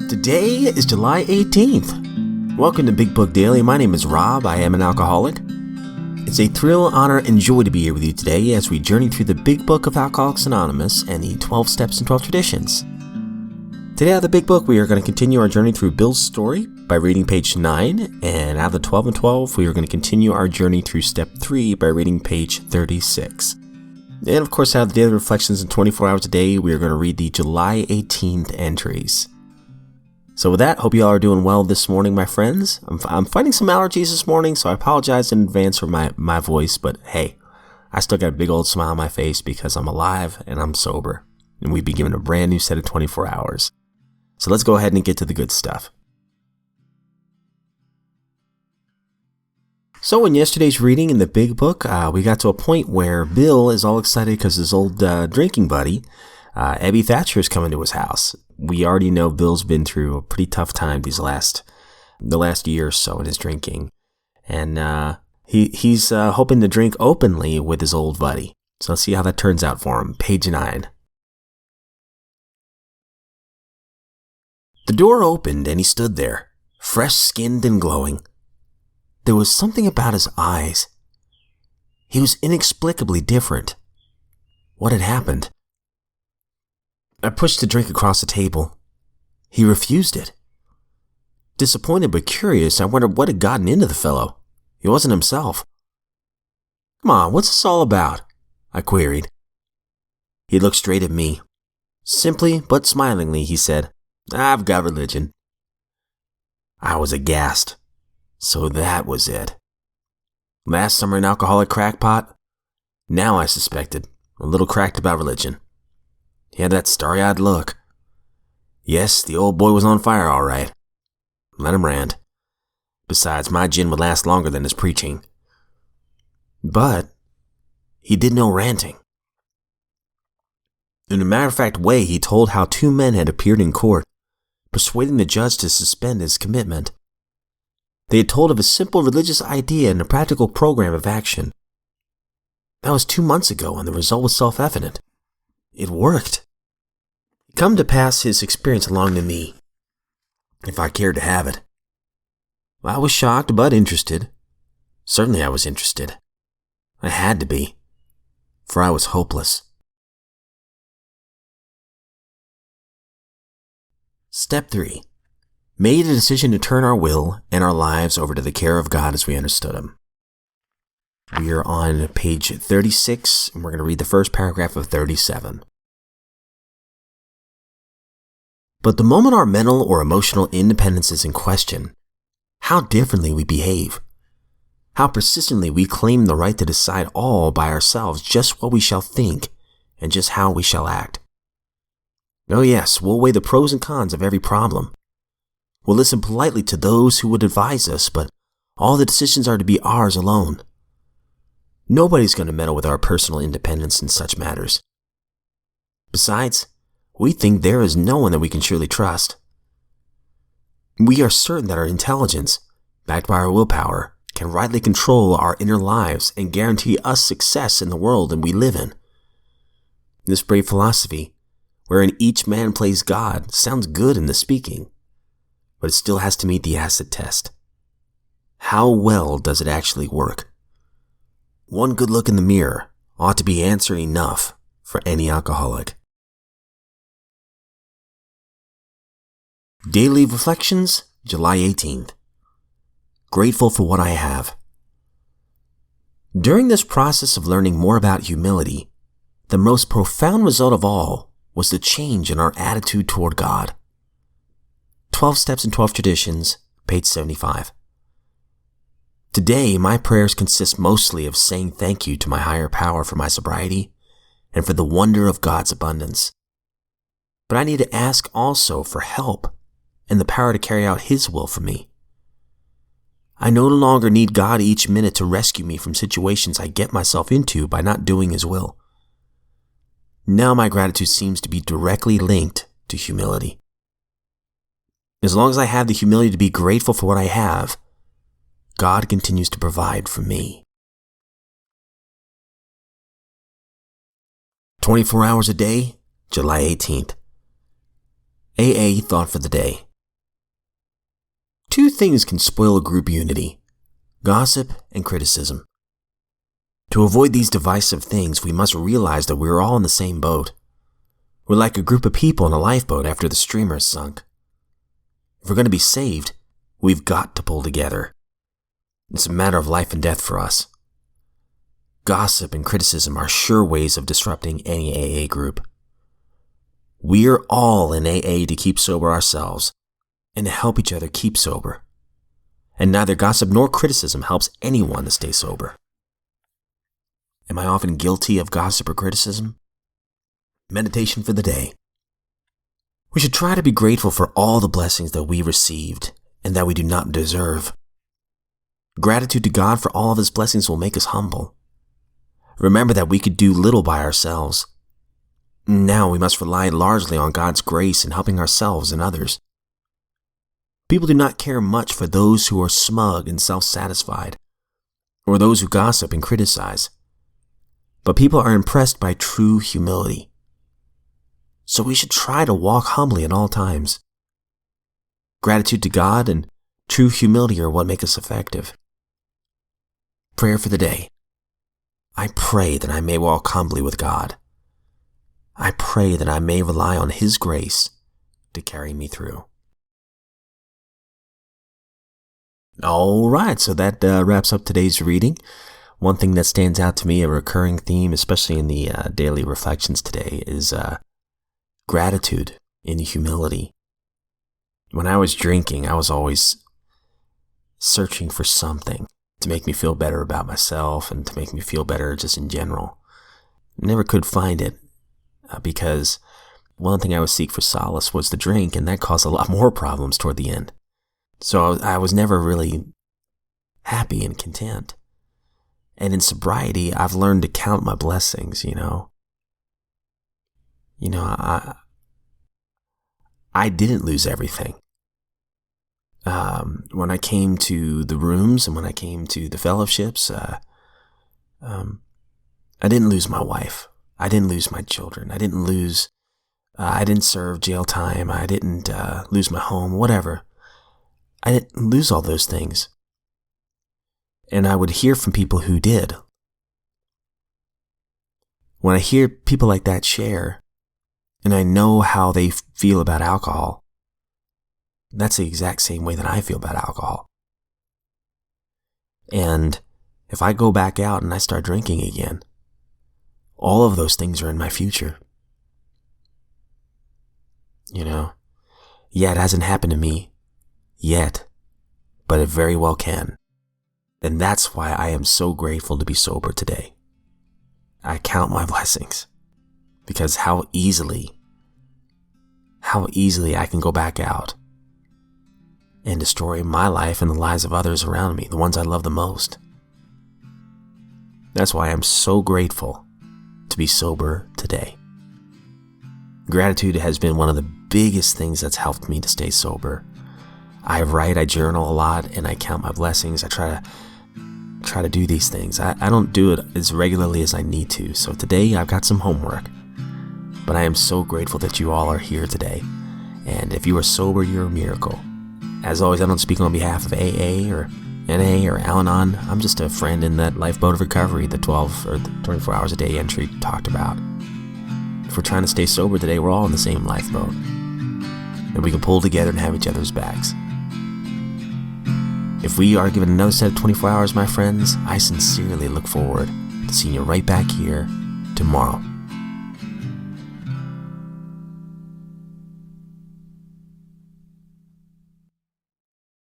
Today is July 18th. Welcome to Big Book Daily. My name is Rob. I am an alcoholic. It's a thrill, honor, and joy to be here with you today as we journey through the Big Book of Alcoholics Anonymous and the 12 Steps and 12 Traditions. Today out of the Big Book, we are going to continue our journey through Bill's story by reading page 9, and out of the 12 and 12, we are going to continue our journey through Step 3 by reading page 36. And of course, out of the Daily Reflections in 24 hours a day, we are going to read the July 18th entries. So with that, hope you all are doing well this morning, my friends. I'm fighting some allergies this morning, so I apologize in advance for my voice, but hey, I still got a big old smile on my face because I'm alive and I'm sober, and we've been given a brand new set of 24 hours. So let's go ahead and get to the good stuff. So in yesterday's reading in the Big Book, we got to a point where Bill is all excited because his old drinking buddy, Ebby Thatcher, is coming to his house. We already know Bill's been through a pretty tough time the last year or so in his drinking. And he's hoping to drink openly with his old buddy. So let's see how that turns out for him. Page 9. The door opened and he stood there, fresh-skinned and glowing. There was something about his eyes. He was inexplicably different. What had happened? I pushed the drink across the table. He refused it. Disappointed but curious, I wondered what had gotten into the fellow. He wasn't himself. "Come on, what's this all about?" I queried. He looked straight at me. Simply but smilingly, he said, "I've got religion." I was aghast. So that was it. Last summer an alcoholic crackpot? Now I suspected, a little cracked about religion. He had that starry-eyed look. Yes, the old boy was on fire all right. Let him rant. Besides, my gin would last longer than his preaching. But he did no ranting. In a matter-of-fact way, he told how two men had appeared in court, persuading the judge to suspend his commitment. They had told of a simple religious idea and a practical program of action. That was 2 months ago, and the result was self-evident. It worked. It come to pass his experience along to me, if I cared to have it. I was shocked but interested. Certainly I was interested. I had to be, for I was hopeless. Step 3. Made a decision to turn our will and our lives over to the care of God as we understood Him. We are on page 36, and we're going to read the first paragraph of 37. But the moment our mental or emotional independence is in question, how differently we behave. How persistently we claim the right to decide all by ourselves just what we shall think and just how we shall act. Oh yes, we'll weigh the pros and cons of every problem. We'll listen politely to those who would advise us, but all the decisions are to be ours alone. Nobody's going to meddle with our personal independence in such matters. Besides, we think there is no one that we can surely trust. We are certain that our intelligence, backed by our willpower, can rightly control our inner lives and guarantee us success in the world that we live in. This brave philosophy, wherein each man plays God, sounds good in the speaking, but it still has to meet the acid test. How well does it actually work? One good look in the mirror ought to be answer enough for any alcoholic. Daily Reflections, July 18th. Grateful for what I have. During this process of learning more about humility, the most profound result of all was the change in our attitude toward God. 12 Steps and 12 Traditions, page 75. Today, my prayers consist mostly of saying thank you to my higher power for my sobriety and for the wonder of God's abundance. But I need to ask also for help and the power to carry out His will for me. I no longer need God each minute to rescue me from situations I get myself into by not doing His will. Now my gratitude seems to be directly linked to humility. As long as I have the humility to be grateful for what I have, God continues to provide for me. 24 hours a day, July 18th. AA thought for the day. two things can spoil a group unity: gossip and criticism. To avoid these divisive things, we must realize that we're all in the same boat. We're like a group of people in a lifeboat after the streamer is sunk. If we're going to be saved, we've got to pull together. It's a matter of life and death for us. Gossip and criticism are sure ways of disrupting any AA group. We're all in AA to keep sober ourselves and to help each other keep sober. And neither gossip nor criticism helps anyone to stay sober. Am I often guilty of gossip or criticism? Meditation for the day. We should try to be grateful for all the blessings that we received and that we do not deserve. Gratitude to God for all of His blessings will make us humble. Remember that we could do little by ourselves. Now we must rely largely on God's grace in helping ourselves and others. People do not care much for those who are smug and self-satisfied, or those who gossip and criticize. But people are impressed by true humility. So we should try to walk humbly at all times. Gratitude to God and true humility are what make us effective. Prayer for the day. I pray that I may walk humbly with God. I pray that I may rely on His grace to carry me through. All right, so that wraps up today's reading. One thing that stands out to me, a recurring theme, especially in the daily reflections today, is gratitude and humility. When I was drinking, I was always searching for something to make me feel better about myself and to make me feel better just in general. Never could find it because one thing I would seek for solace was the drink, and that caused a lot more problems toward the end. So I was never really happy and content. And in sobriety, I've learned to count my blessings, I didn't lose everything. When I came to the rooms and when I came to the fellowships, I didn't lose my wife. I didn't lose my children. I didn't serve jail time. I didn't lose my home, whatever. I didn't lose all those things. And I would hear from people who did. When I hear people like that share, and I know how they feel about alcohol, that's the exact same way that I feel about alcohol. And if I go back out and I start drinking again, all of those things are in my future. Yeah, it hasn't happened to me yet, but it very well can. And that's why I am so grateful to be sober today. I count my blessings because how easily I can go back out and destroy my life and the lives of others around me, the ones I love the most. That's why I'm so grateful to be sober today. Gratitude has been one of the biggest things that's helped me to stay sober. I write, I journal a lot, and I count my blessings. I try to do these things. I don't do it as regularly as I need to, so today I've got some homework. But I am so grateful that you all are here today. And if you are sober, you're a miracle. As always, I don't speak on behalf of AA or NA or Al-Anon. I'm just a friend in that lifeboat of recovery the 12 or the 24 hours a day entry talked about. If we're trying to stay sober today, we're all in the same lifeboat. And we can pull together and have each other's backs. If we are given another set of 24 hours, my friends, I sincerely look forward to seeing you right back here tomorrow.